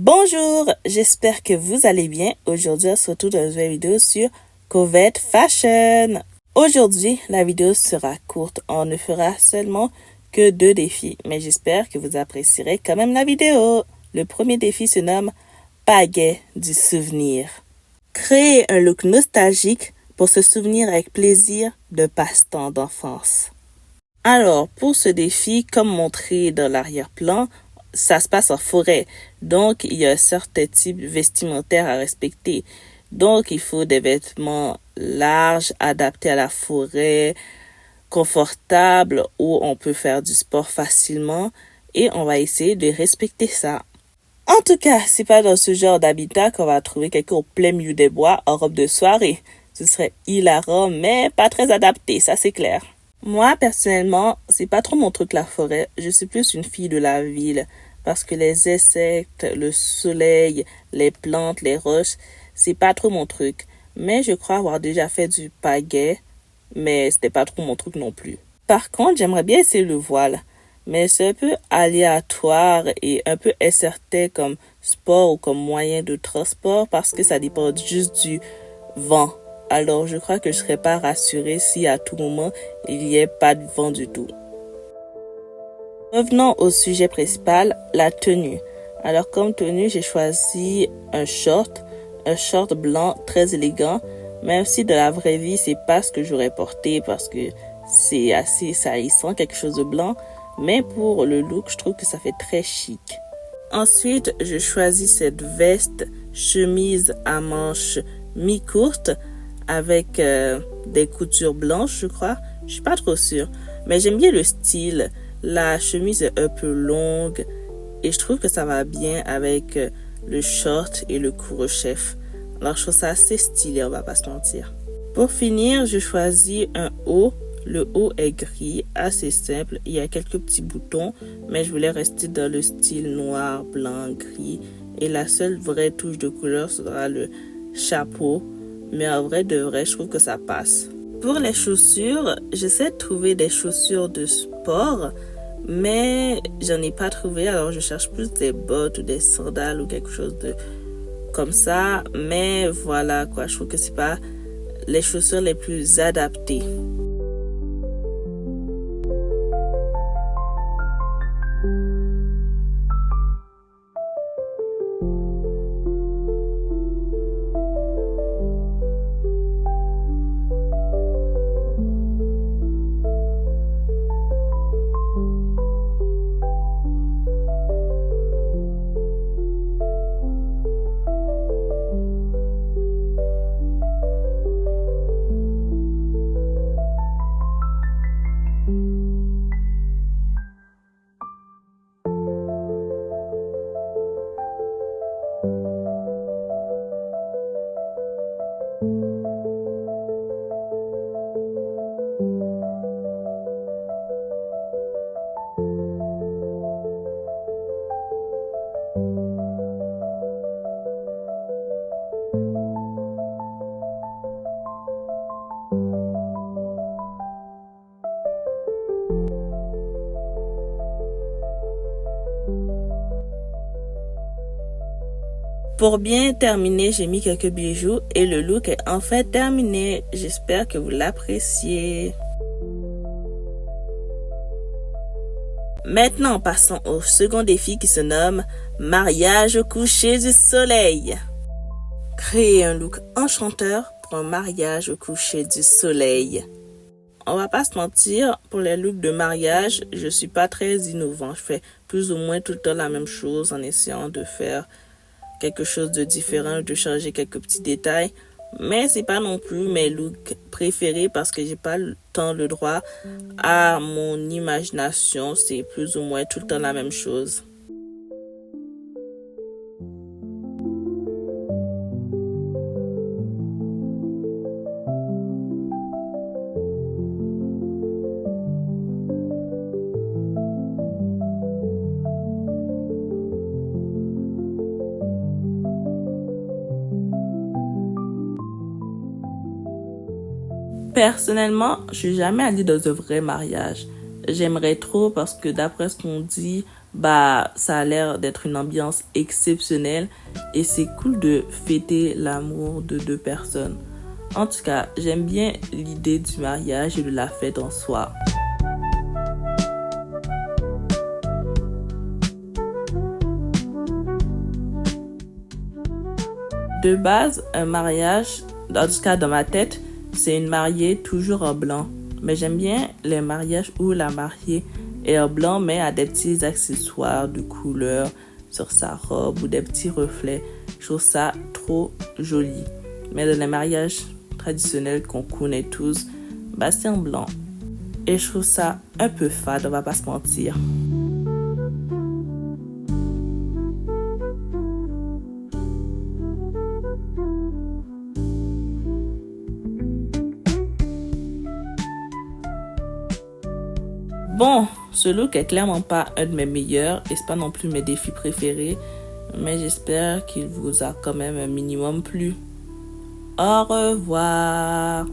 Bonjour, j'espère que vous allez bien. Aujourd'hui, on se retrouve dans une nouvelle vidéo sur Covette Fashion. Aujourd'hui, la vidéo sera courte. On ne fera seulement que 2 défis, mais j'espère que vous apprécierez quand même la vidéo. Le premier défi se nomme Pagaie du souvenir. Créez un look nostalgique pour se souvenir avec plaisir de passe-temps d'enfance. Alors, pour ce défi, comme montré dans l'arrière-plan, ça se passe en forêt. Donc, il y a un certain type vestimentaire à respecter. Donc, il faut des vêtements larges, adaptés à la forêt, confortables, où on peut faire du sport facilement. Et on va essayer de respecter ça. En tout cas, c'est pas dans ce genre d'habitat qu'on va trouver quelqu'un au plein milieu des bois en robe de soirée. Ce serait hilarant, mais pas très adapté, ça c'est clair. Moi, personnellement, c'est pas trop mon truc la forêt. Je suis plus une fille de la ville. Parce que les insectes, le soleil, les plantes, les roches, c'est pas trop mon truc. Mais je crois avoir déjà fait du pagaie, mais c'était pas trop mon truc non plus. Par contre, j'aimerais bien essayer le voile. Mais c'est un peu aléatoire et un peu incertain comme sport ou comme moyen de transport parce que ça dépend juste du vent. Alors, je crois que je serais pas rassurée si à tout moment, il n'y ait pas de vent du tout. Revenons au sujet principal, la tenue. Alors, comme tenue, j'ai choisi un short blanc très élégant, même si de la vraie vie, c'est pas ce que j'aurais porté parce que c'est assez salissant, quelque chose de blanc. Mais pour le look, je trouve que ça fait très chic. Ensuite, je choisis cette veste chemise à manches mi-courte avec des coutures blanches, je crois. Je suis pas trop sûre, mais j'aime bien le style. La chemise est un peu longue et je trouve que ça va bien avec le short et le couvre-chef. Alors, je trouve ça assez stylé, on va pas se mentir. Pour finir, je choisis un haut. Le haut est gris, assez simple. Il y a quelques petits boutons, mais je voulais rester dans le style noir, blanc, gris. Et la seule vraie touche de couleur sera le chapeau. Mais en vrai de vrai, je trouve que ça passe. Pour les chaussures, j'essaie de trouver des chaussures de sport, mais j'en ai pas trouvé. Alors, je cherche plus des bottes ou des sandales ou quelque chose de comme ça. Mais voilà quoi, je trouve que c'est pas les chaussures les plus adaptées. Pour bien terminer, j'ai mis quelques bijoux et le look est enfin terminé. J'espère que vous l'appréciez. Maintenant, passons au second défi qui se nomme Mariage au coucher du soleil. Créez un look enchanteur pour un mariage au coucher du soleil. On va pas se mentir, pour les looks de mariage, je suis pas très innovant. Je fais plus ou moins tout le temps la même chose en essayant de faire quelque chose de différent, de changer quelques petits détails. Mais c'est pas non plus mes looks préférés parce que j'ai pas tant le droit à mon imagination. C'est plus ou moins tout le temps la même chose. Personnellement, je suis jamais allée dans un vrai mariage. J'aimerais trop parce que d'après ce qu'on dit, ça a l'air d'être une ambiance exceptionnelle et c'est cool de fêter l'amour de deux personnes. En tout cas, j'aime bien l'idée du mariage et de la fête en soi. De base, un mariage, en tout cas dans ma tête, c'est une mariée toujours en blanc. Mais j'aime bien les mariages où la mariée est en blanc mais a des petits accessoires de couleur sur sa robe ou des petits reflets. Je trouve ça trop joli. Mais dans les mariages traditionnels qu'on connaît tous, c'est en blanc. Et je trouve ça un peu fade, on va pas se mentir. Bon, ce look est clairement pas un de mes meilleurs et c'est pas non plus mes défis préférés, mais j'espère qu'il vous a quand même un minimum plu. Au revoir!